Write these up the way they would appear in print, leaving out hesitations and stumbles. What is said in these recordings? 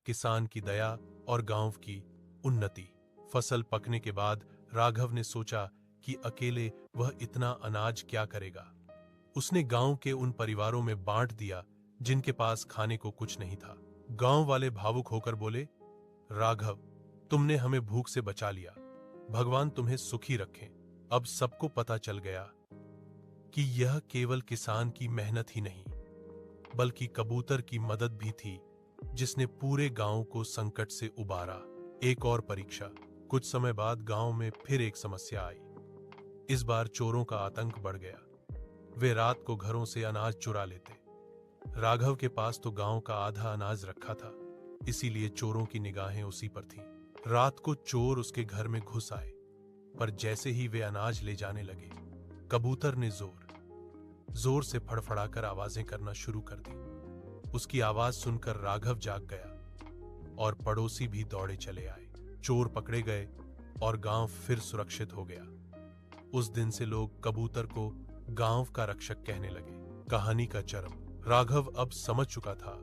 किसान की दया और गांव की उन्नति। फसल पकने के बाद राघव ने सोचा कि अकेले वह इतना अनाज क्या करेगा। उसने गांव के उन परिवारों में बांट दिया जिनके पास खाने को कुछ नहीं था। गांव वाले भावुक होकर बोले, राघव, तुमने हमें भूख से बचा लिया, भगवान तुम्हें सुखी रखें। अब सबको पता चल गया कि यह केवल किसान की मेहनत ही नहीं, बल्कि कबूतर की मदद भी थी जिसने पूरे गांव को संकट से उबारा। एक और परीक्षा। कुछ समय बाद गांव में फिर एक समस्या आई। इस बार चोरों का आतंक बढ़ गया। वे रात को घरों से अनाज चुरा लेते। राघव के पास तो गांव का आधा अनाज रखा था, इसीलिए चोरों की निगाहें उसी पर थीं। रात को चोर उसके घर में घुस आए, पर जैसे ही वे अनाज ले जाने लगे, कबूतर ने जोर से फड़फड़ाकर आवाजें करना शुरू कर दी। उसकी आवाज सुनकर राघव जाग गया और पड़ोसी भी दौड़े चले आए। चोर पकड़े गए और गांव फिर सुरक्षित हो गया। उस दिन से लोग कबूतर को गांव का रक्षक कहने लगे। कहानी का चरम। राघव अब समझ चुका था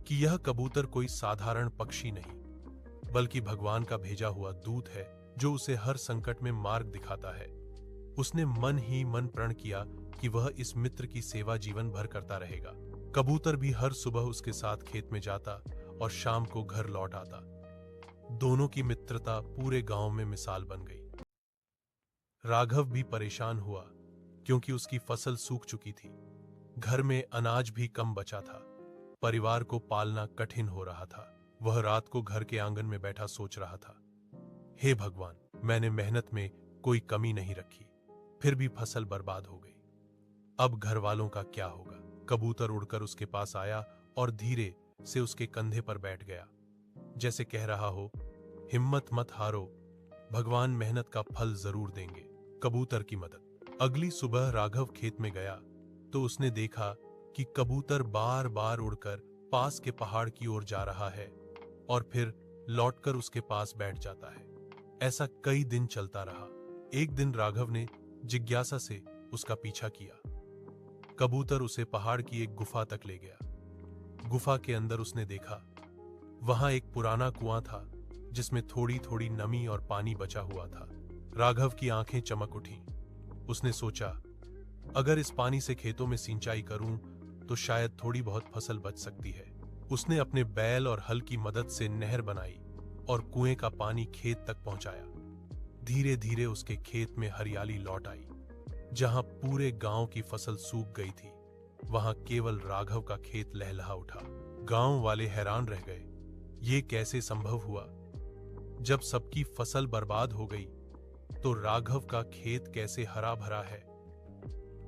कि यह कबूतर कोई साधारण पक्षी नहीं, बल्कि भगवान का भेजा हुआ दूत है जो उसे हर संकट में मार्ग दिखाता है। उसने मन ही मन प्रण किया कि वह इस मित्र की सेवा जीवन भर करता रहेगा। कबूतर भी हर सुबह उसके साथ खेत में जाता और शाम को घर लौट आता। दोनों की मित्रता पूरे गांव में मिसाल बन गई। राघव भी परेशान हुआ क्योंकि उसकी फसल सूख चुकी थी। घर में अनाज भी कम बचा था। परिवार को पालना कठिन हो रहा था। वह रात को घर के आंगन में बैठा सोच रहा था, हे भगवान, मैंने मेहनत में कोई कमी नहीं रखी, फिर भी फसल बर्बाद हो गई। अब घर वालों का क्या होगा? कबूतर उड़कर उसके पास आया और धीरे से उसके कंधे पर बैठ गया, जैसे कह रहा हो, हिम्मत मत हारो, भगवान मेहनत का फल जरूर देंगे। कबूतर की मदद। अगली सुबह राघव खेत में गया तो उसने देखा कि कबूतर बार बार उड़कर पास के पहाड़ की ओर जा रहा है और फिर लौटकर उसके पास बैठ जाता है। ऐसा कई दिन चलता रहा। एक दिन राघव ने जिज्ञासा से उसका पीछा किया। कबूतर उसे पहाड़ की एक गुफा तक ले गया। गुफा के अंदर उसने देखा, वहां एक पुराना कुआं था जिसमें थोड़ी थोड़ी नमी और पानी बचा हुआ था। राघव की आंखें चमक उठीं। उसने सोचा, अगर इस पानी से खेतों में सिंचाई करूं तो शायद थोड़ी बहुत फसल बच सकती है। उसने अपने बैल और हल की मदद से नहर बनाई और कुएं का पानी खेत तक पहुंचाया। धीरे धीरे उसके खेत में हरियाली लौट आई। जहां पूरे गांव की फसल सूख गई थी, वहां केवल राघव का खेत लहलहा उठा। गांव वाले हैरान रह गए, ये कैसे संभव हुआ? जब सबकी फसल बर्बाद हो गई तो राघव का खेत कैसे हरा भरा है?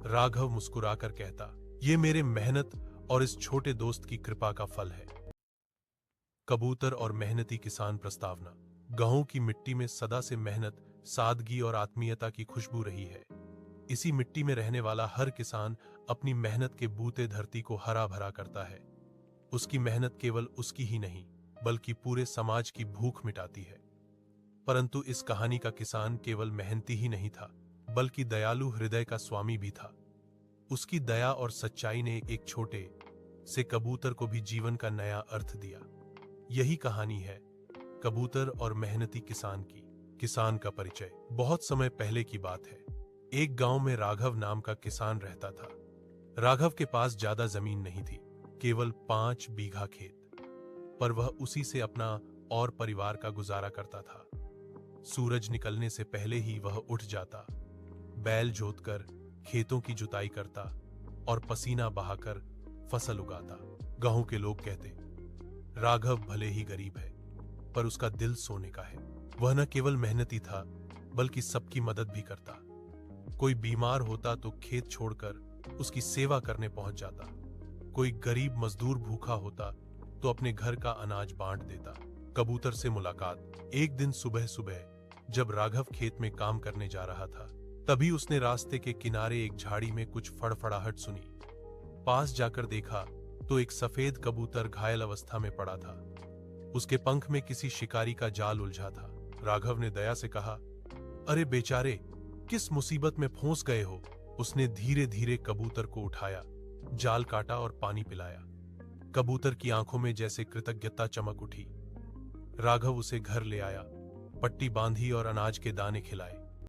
राघव मुस्कुराकर कहता, ये मेरे मेहनत और इस छोटे दोस्त की कृपा का फल है। कबूतर और मेहनती किसान प्रस्तावना। गांव की मिट्टी में सदा से मेहनत, सादगी और आत्मीयता की खुशबू रही है। इसी मिट्टी में रहने वाला हर किसान अपनी मेहनत के बूते धरती को हरा भरा करता है। उसकी मेहनत केवल उसकी ही नहीं, बल्कि पूरे समाज की भूख मिटाती है। परंतु इस कहानी का किसान केवल मेहनती ही नहीं था, बल्कि दयालु हृदय का स्वामी भी था। उसकी दया और सच्चाई ने एक छोटे से कबूतर को भी जीवन का नया अर्थ दिया। यही कहानी है कबूतर और मेहनती किसान की। किसान का परिचय। बहुत समय पहले की बात है। एक गांव में राघव नाम का किसान रहता था। राघव के पास ज्यादा जमीन नहीं थी, केवल 5 बीघा खेत, पर वह उसी से अपना और परिवार का गुजारा करता था। सूरज निकलने से पहले ही वह उठ जाता, बैल जोतकर खेतों की जुताई करता और पसीना बहाकर फसल उगाता। गांव के लोग कहते, राघव भले ही गरीब है, पर उसका दिल सोने का है। वह न केवल मेहनती था, बल्कि सबकी मदद भी करता। कोई बीमार होता तो खेत छोड़कर उसकी सेवा करने पहुंच जाता। कोई गरीब मजदूर भूखा होता तो अपने घर का अनाज बांट देता। कबूतर से मुलाकात। एक दिन सुबह सुबह जब राघव खेत में काम करने जा रहा था, तभी उसने रास्ते के किनारे एक झाड़ी में कुछ फड़फड़ाहट सुनी। पास जाकर देखा तो एक सफेद कबूतर घायल अवस्था में पड़ा था। उसके पंख में किसी शिकारी का जाल उलझा था। राघव ने दया से कहा, अरे बेचारे, किस मुसीबत में फंस गए हो? उसने धीरे धीरे कबूतर को उठाया, जाल काटा और पानी पिलाया। कबूतर की आंखों में जैसे कृतज्ञता चमक उठी। राघव उसे घर ले आया, पट्टी बांधी और अनाज के दाने खिलाए।